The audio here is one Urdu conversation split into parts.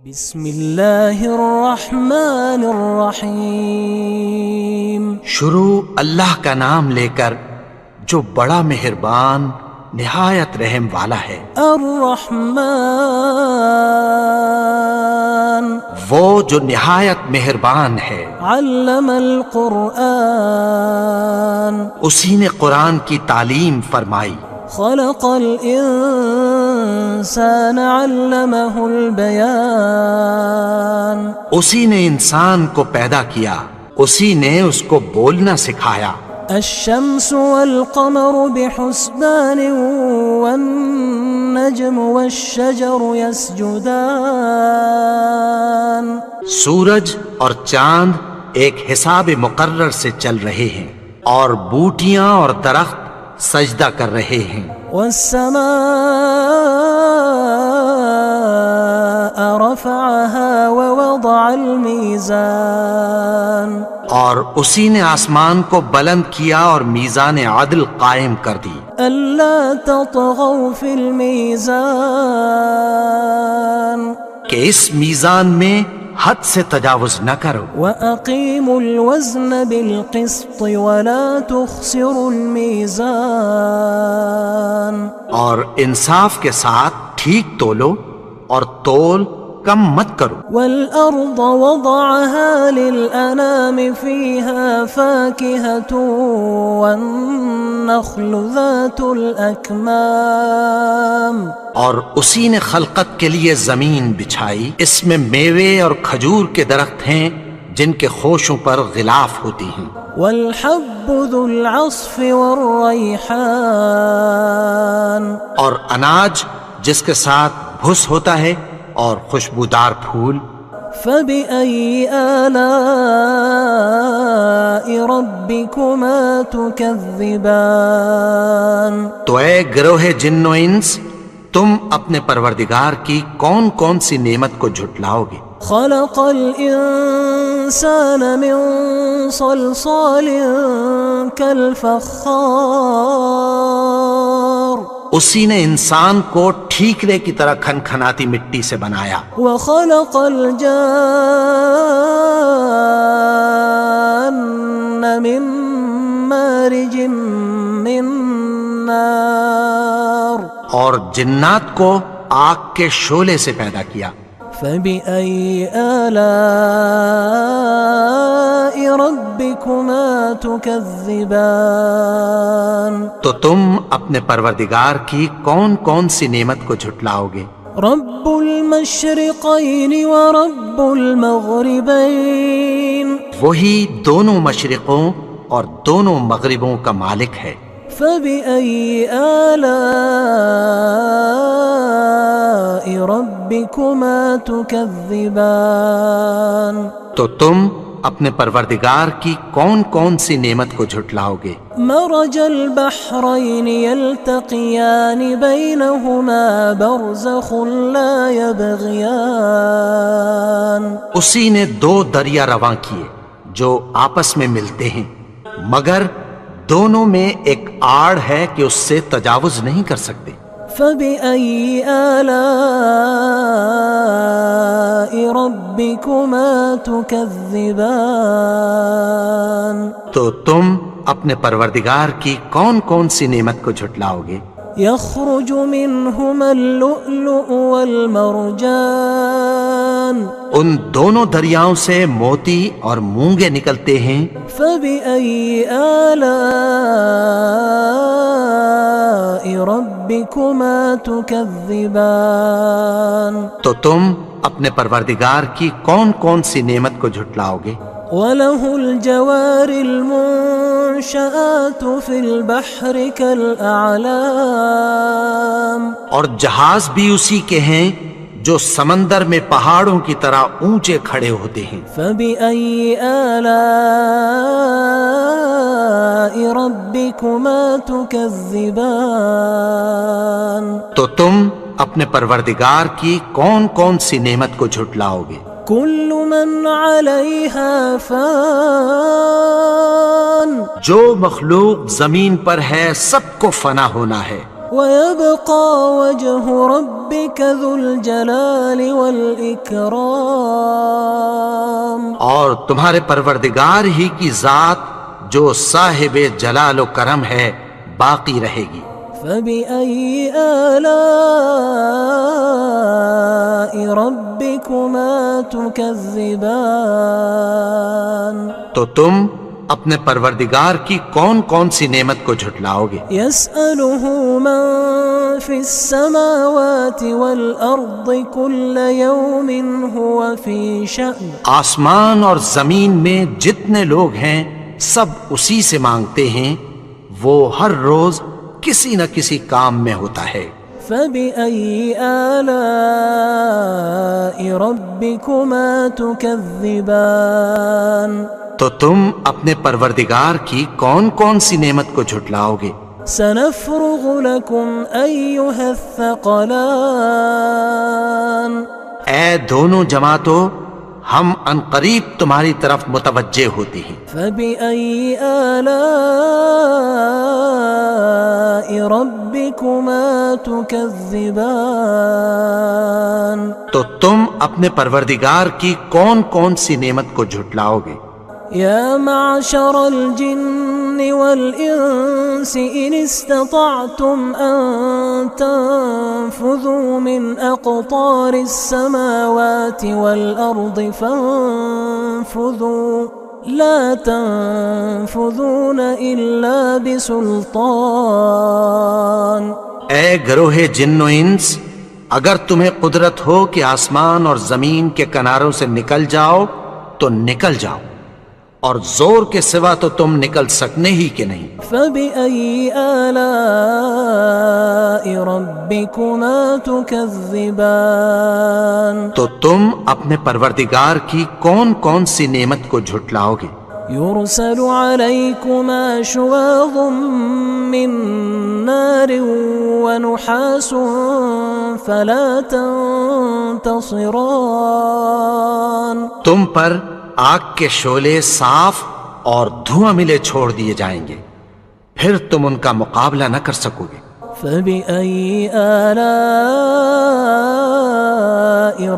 بسم اللہ الرحمن الرحیم، شروع اللہ کا نام لے کر جو بڑا مہربان نہایت رحم والا ہے۔ الرحمن وہ جو نہایت مہربان ہے۔ علم القرآن اسی نے قرآن کی تعلیم فرمائی۔ خلق الانسان علمہ البیان اسی نے انسان کو پیدا کیا، اسی نے اس کو بولنا سکھایا۔ الشمس والقمر بحسبان والنجم والشجر يسجدان سورج اور چاند ایک حساب مقرر سے چل رہے ہیں، اور بوٹیاں اور درخت سجدہ کر رہے ہیں۔ والسماء رفعها ووضع الميزان اور اسی نے آسمان کو بلند کیا اور میزان عدل قائم کر دی۔ ألا تطغوا في الميزان کہ اس میزان میں حد سے تجاوز نہ کرو، وأقيموا الوزن بالقسط ولا تخسروا الميزان اور انصاف کے ساتھ ٹھیک تولو اور تول کم مت کرو۔ والأرض وضعها للأنام فيها فاكهة والنخل ذات الأكمام اور اسی نے خلقت کے لیے زمین بچھائی، اس میں میوے اور کھجور کے درخت ہیں جن کے خوشوں پر غلاف ہوتی ہیں۔ والحب ذو العصف والريحان اور اناج جس کے ساتھ بھس ہوتا ہے اور خوشبودار پھول۔ فبأي آلاء ربكما تكذبان تو اے گروہ جن و انس، تم اپنے پروردگار کی کون کون سی نعمت کو جھٹلاؤ گے؟ خلق الإنسان من صلصال كالفخار اسی نے انسان کو ٹھیکرے کی طرح کھنکھناتی مٹی سے بنایا۔ وخلق الجان من مارج من نار اور جنات کو آگ کے شعلے سے پیدا کیا۔ فبأي آلاء ربكما تكذبان تو تم اپنے پروردگار کی کون کون سی نعمت کو جھٹلاؤ گے؟ رب المشرقين ورب المغربين وہی دونوں مشرقوں اور دونوں مغربوں کا مالک ہے۔ فبأي آلاء ربكما تكذبان تو تم اپنے پروردگار کی کون کون سی نعمت کو جھٹلاؤ گے؟ مرج البحرين يلتقيان بينهما برزخ لا يبغيان اسی نے دو دریا رواں کیے جو آپس میں ملتے ہیں، مگر دونوں میں ایک آڑ ہے کہ اس سے تجاوز نہیں کر سکتے۔ فبأي آلاء ربكما تكذبان تو تم اپنے پروردگار کی کون کون سی نعمت کو جھٹلاؤ گے؟ يخرج منهما اللؤلؤ والمرجان ان دونوں دریاؤں سے موتی اور مونگے نکلتے ہیں۔ فبأي آلاء ربكما تكذبان تو تم اپنے پروردگار کی کون کون سی نعمت کو جھٹلاؤ گے؟ وله الجوار المنشآت في البحر كالأعلام اور جہاز بھی اسی کے ہیں جو سمندر میں پہاڑوں کی طرح اونچے کھڑے ہوتے ہیں۔ فبأي آلاء ربكما تكذبان تو تم اپنے پروردگار کی کون کون سی نعمت کو جھٹلاؤ گے؟ كل من عليها فان جو مخلوق زمین پر ہے سب کو فنا ہونا ہے۔ ويبقى وجه ربك ذو الجلال والإكرام. اور تمہارے پروردگار ہی کی ذات جو صاحب جلال و کرم ہے باقی رہے گی. فبأي آلاء ربكما تكذبان. تو تم اپنے پروردگار کی کون کون سی نعمت کو جھٹلاؤ گے؟ يسأله من في السماوات والأرض كل يوم هو في شأن. آسمان اور زمین میں جتنے لوگ ہیں سب اسی سے مانگتے ہیں، وہ ہر روز کسی نہ کسی کام میں ہوتا ہے. فبأي آلاء ربكما تكذبان. تو تم اپنے پروردگار کی کون کون سی نعمت کو جھٹلاؤ گے؟ سنفرغ لكم أيها الثقلان. اے دونوں جماعتوں، ہم عنقریب تمہاری طرف متوجہ ہوتی ہیں. فبأي آلاء ربكما تكذبان. تو تم اپنے پروردگار کی کون کون سی نعمت کو جھٹلاؤ گے؟ يا معشر الجن والإنس إن استطعتم أن تنفذوا من أقطار السماوات والأرض فانفذوا لا تنفذون إلا بسلطان. اے گروہ جن و انس، اگر تمہیں قدرت ہو کہ آسمان اور زمین کے کناروں سے نکل جاؤ تو نکل جاؤ، اور زور کے سوا تو تم نکل سکنے ہی کہ نہیں. فبأي آلاء ربكما تكذبان. تو تم اپنے پروردگار کی کون کون سی نعمت کو جھٹلاؤ گے؟ يرسل عليكما شواظ من نار ونحاس فلا تنتصران. تم پر آگ کے شعلے صاف اور دھواں ملے چھوڑ دیے جائیں گے، پھر تم ان کا مقابلہ نہ کر سکو گے. فبأي آلاء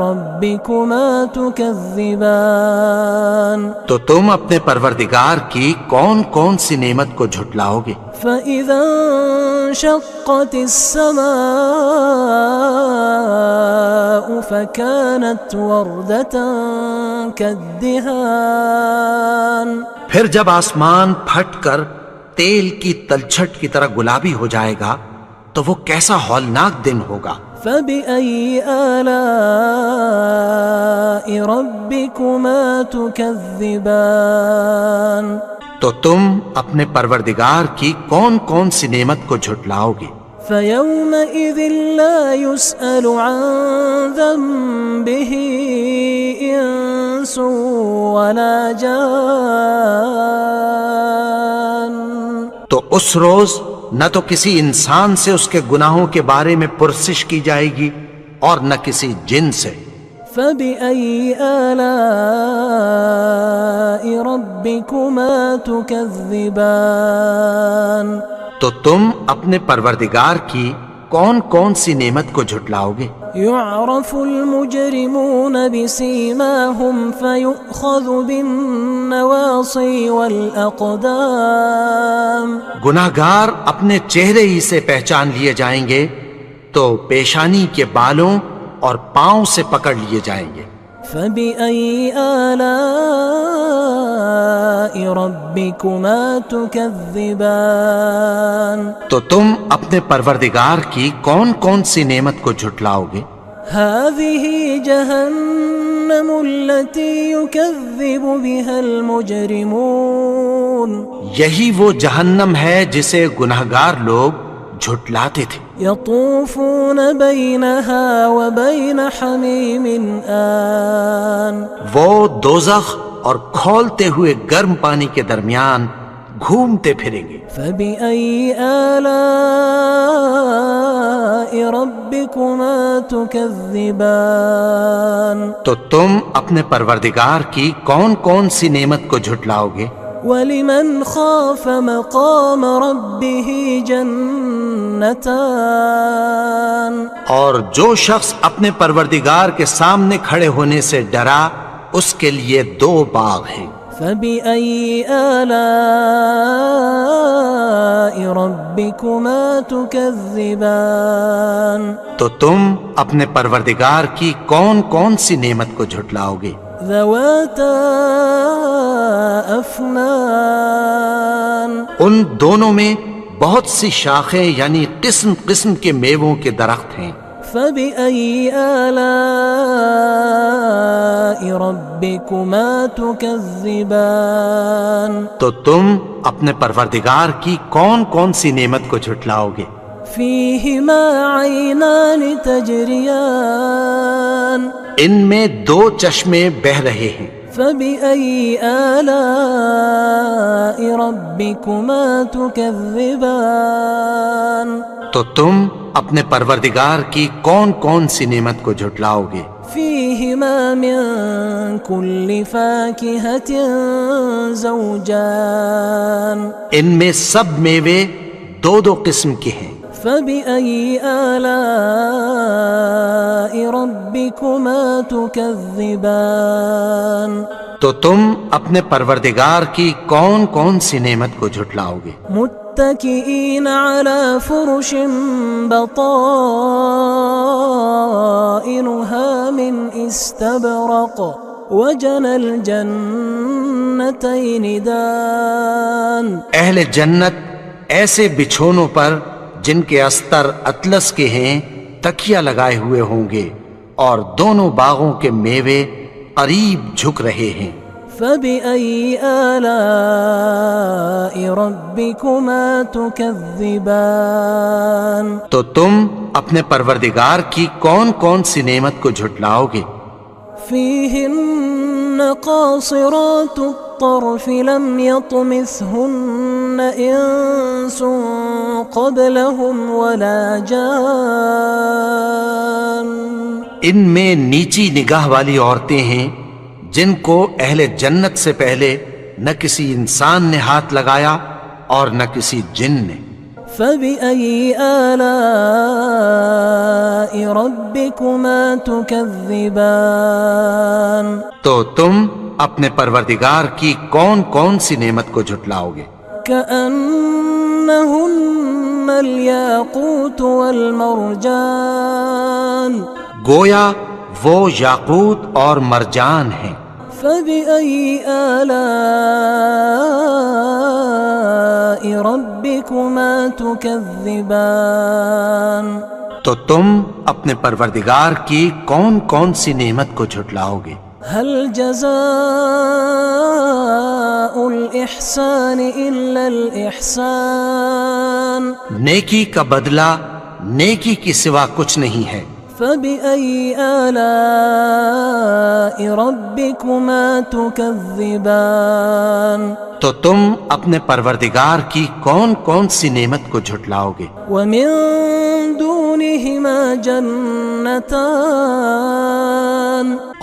ربكما تكذبان. تو تم اپنے پروردگار کی کون کون سی نعمت کو جھٹلاؤ گے؟ فإذا انشقت السماء فكانت وردة كالدهان. پھر جب آسمان پھٹ کر تیل کی تلچھٹ کی طرح گلابی ہو جائے گا تو وہ کیسا ہولناک دن ہوگا. فبأي آلاء ربكما تكذبان. تو تم اپنے پروردگار کی کون کون سی نعمت کو جھٹلاؤ گے؟ فيومئذ لا يسأل عن ذنبه إنس ولا جان. تو اس روز نہ تو کسی انسان سے اس کے گناہوں کے بارے میں پرسش کی جائے گی اور نہ کسی جن سے. فبأي آلاء ربكما تكذبان. تو تم اپنے پروردگار کی کون کون سی نعمت کو جھٹلاؤ گے؟ يعرف المجرمون بسيماهم فيؤخذ بالنواصي والأقدام. گناہگار اپنے چہرے ہی سے پہچان لیے جائیں گے تو پیشانی کے بالوں اور پاؤں سے پکڑ لیے جائیں گے. فبأي آلاء ربكما تكذبان. تو تم اپنے پروردگار کی کون کون سی نعمت کو جھٹلاؤ گے؟ هذه جهنم التي يكذب بها المجرمون. یہی وہ جہنم ہے جسے گناہگار لوگ جھٹلاتے تھے. يطوفون بينها وبين حميم آن. وہ دوزخ اور کھولتے ہوئے گرم پانی کے درمیان گھومتے پھریں گے. فبأي آلاء ربكما تكذبان. تو تم اپنے پروردگار کی کون کون سی نعمت کو جھٹلاؤ گے؟ ولمن خاف مقام ربه جنتان اور جو شخص اپنے پروردگار کے سامنے کھڑے ہونے سے ڈرا اس کے لیے 2 باغ ہیں۔ فبأي آلاء ربكما تكذبان تو تم اپنے پروردگار کی کون کون سی نعمت کو جھٹلاؤ گے؟ ذواتا افنان ان دونوں میں بہت سی شاخیں یعنی قسم قسم کے میووں کے درخت ہیں۔ فبأي آلاء ربكما تكذبان تو تم اپنے پروردگار کی کون کون سی نعمت کو جھٹلاؤ گے؟ فيهما عينان تجريان ان میں 2 چشمے بہ رہے ہیں۔ فبأي آلاء ربكما تكذبان تو تم اپنے پروردگار کی کون کون سی نعمت کو جھٹلاؤ گے؟ فيهما من كل فاكهة زوجان ان میں سب میوے 2 قسم کے ہیں۔ فبأي آلاء ربكما تكذبان تو تم اپنے پروردگار کی کون کون سی نعمت کو جھٹلاؤ گے؟ متكئين على فرش بطائنها من استبرق وجنى الجنتين دان اہل جنت ایسے بچھونوں پر جن کے استر اطلس کے ہیں تکیہ لگائے ہوئے ہوں گے اور دونوں باغوں کے میوے قریب جھک رہے ہیں۔ فبأي آلاء ربكما تكذبان تو تم اپنے پروردگار کی کون کون سی نعمت کو جھٹلاؤ گے؟ فيهن قاصرات الطرف لم يطمثهن إنس قبلهم ولا جان ان میں نیچی نگاہ والی عورتیں ہیں جن کو اہل جنت سے پہلے نہ کسی انسان نے ہاتھ لگایا اور نہ کسی جن نے۔ فبأي آلاء ربكما تكذبان تو تم اپنے پروردگار کی کون کون سی نعمت کو جھٹلاؤ گے؟ كأنهن الياقوت والمرجان گویا وہ یاقوت اور مرجان ہیں۔ فبأي آلاء ربكما تكذبان تو تم اپنے پروردگار کی کون کون سی نعمت کو جھٹلاؤ گے؟ هل جزاء الإحسان إلا الإحسان نیکی کا بدلہ نیکی کی سوا کچھ نہیں ہے۔ فبأي آلاء ربكما تكذبان تو تم اپنے پروردگار کی کون کون سی نعمت کو جھٹلاؤ گے؟ ومن دونهما جنتان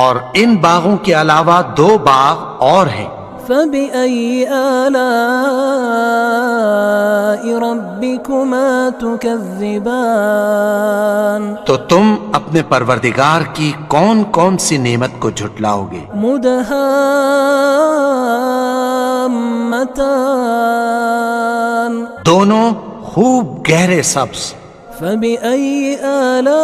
اور ان باغوں کے علاوہ 2 باغ اور ہیں۔ فبأي آلاء ربكما تكذبان تو تم اپنے پروردگار کی کون کون سی نعمت کو جھٹلاؤ گے؟ مدهامتان دونوں خوب گہرے سبز۔ فبأي آلاء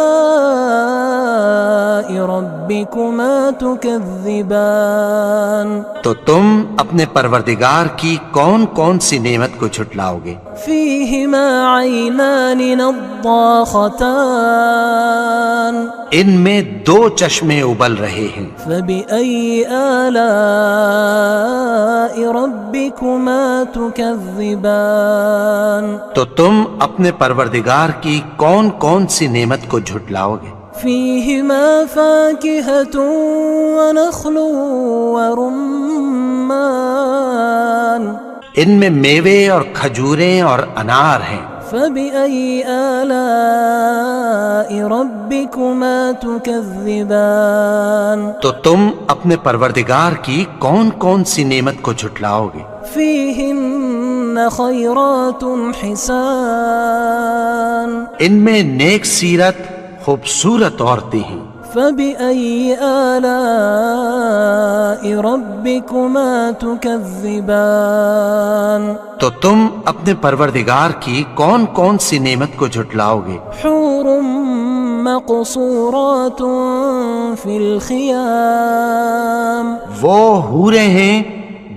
ربكما تكذبان تو تم اپنے پروردگار کی کون کون سی نعمت کو جھٹلاؤ گے؟ فيهما عينان نضاختان ان میں 2 چشمے ابل رہے ہیں۔ فبأي آلاء ربكما تكذبان تو تم اپنے پروردگار کی کون کون سی نعمت کو جھٹلاؤ گے؟ فيهما فاكهة ونخل ورمان ان میں میوے اور کھجوریں اور انار ہیں۔ فبأي آلاء ربكما تكذبان تو تم اپنے پروردگار کی کون کون سی نعمت کو جھٹلاؤ گے؟ فيهن خيرات حسان ان میں نیک سیرت خوبصورت عورتیں ہیں. فبأي آلاء ربكما تكذبان تو تم اپنے پروردگار کی کون کون سی نعمت کو جھٹلاؤ گے؟ حور مقصورات في الخيام وہ حوریں ہیں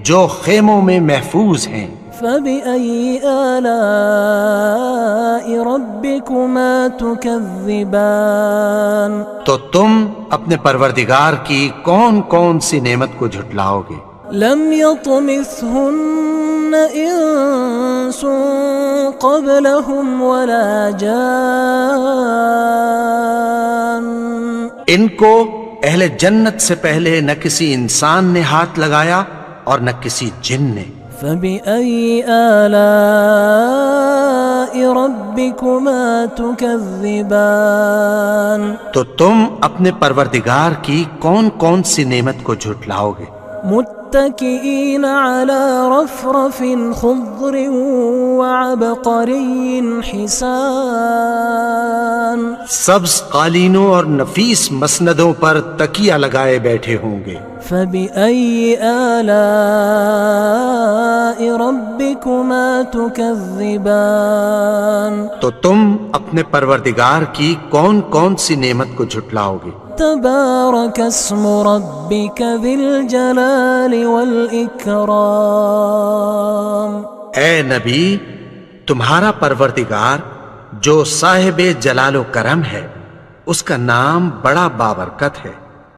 جو خیموں میں محفوظ ہیں. فبأي آلاء ربكما تكذبان تو تم اپنے پروردگار کی کون کون سی نعمت کو جھٹلاؤ گے؟ لم يطمثهن إنس قبلهم ولا جان ان کو اہل جنت سے پہلے نہ کسی انسان نے ہاتھ لگایا اور نہ کسی جن نے. فبأي آلاء ربكما تكذبان تو تم اپنے پروردگار کی کون کون سی نعمت کو جھٹلاؤ گے؟ متكئين على رفرف خضر وعبقري حسان سبز قالینوں اور نفیس مسندوں پر تکیہ لگائے بیٹھے ہوں گے. فبأي آلاء ربكما تكذبان تو تم اپنے پروردگار کی کون کون سی نعمت کو جھٹلاؤ گے؟ تبارك اسم ربك ذي الجلال والإكرام اے نبی، تمہارا پروردگار جو صاحب جلال و کرم ہے، اس کا نام بڑا بابرکت ہے.